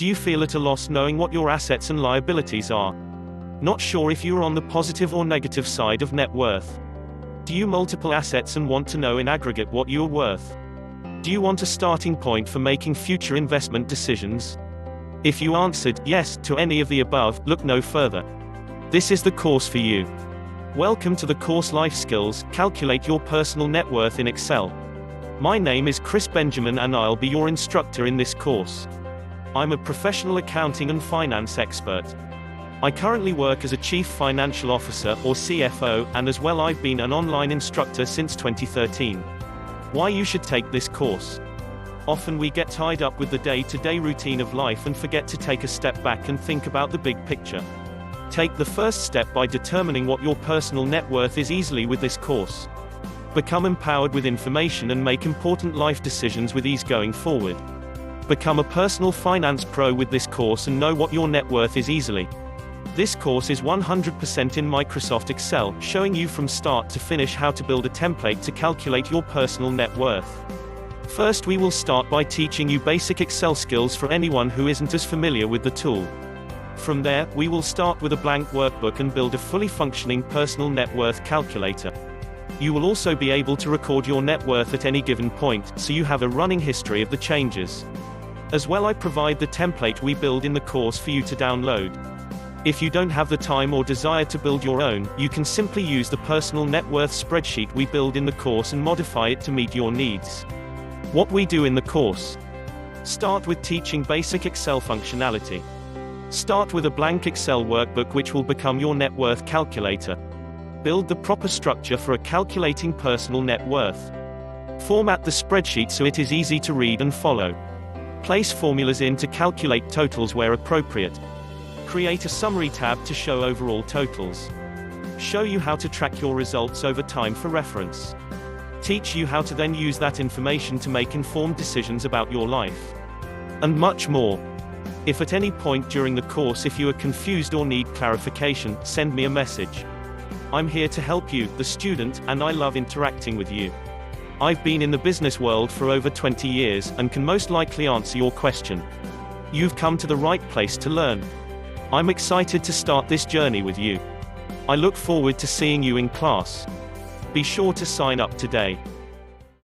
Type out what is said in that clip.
Do you feel at a loss knowing what your assets and liabilities are? Not sure if you are on the positive or negative side of net worth? Do you multiple assets and want to know in aggregate what you are worth? Do you want a starting point for making future investment decisions? If you answered yes to any of the above, look no further. This is the course for you. Welcome to the course Life Skills, Calculate Your Personal Net Worth in Excel. My name is Chris Benjamin and I'll be your instructor in this course. I'm a professional accounting and finance expert. I currently work as a Chief Financial Officer or CFO, and as well I've been an online instructor since 2013. Why you should take this course. Often we get tied up with the day-to-day routine of life and forget to take a step back and think about the big picture. Take the first step by determining what your personal net worth is easily with this course. Become empowered with information and make important life decisions with ease going forward. Become a personal finance pro with this course and know what your net worth is easily. This course is 100% in Microsoft Excel, showing you from start to finish how to build a template to calculate your personal net worth. First, we will start by teaching you basic Excel skills for anyone who isn't as familiar with the tool. From there, we will start with a blank workbook and build a fully functioning personal net worth calculator. You will also be able to record your net worth at any given point, so you have a running history of the changes. As well, I provide the template we build in the course for you to download. If you don't have the time or desire to build your own, you can simply use the personal net worth spreadsheet we build in the course and modify it to meet your needs. What we do in the course. Start with teaching basic Excel functionality. Start with a blank Excel workbook which will become your net worth calculator. Build the proper structure for a calculating personal net worth. Format the spreadsheet so it is easy to read and follow. Place formulas in to calculate totals where appropriate. Create a summary tab to show overall totals. Show you how to track your results over time for reference. Teach you how to then use that information to make informed decisions about your life. And much more. If at any point during the course if you are confused or need clarification, send me a message. I'm here to help you, the student, and I love interacting with you. I've been in the business world for over 20 years, and can most likely answer your question. You've come to the right place to learn. I'm excited to start this journey with you. I look forward to seeing you in class. Be sure to sign up today.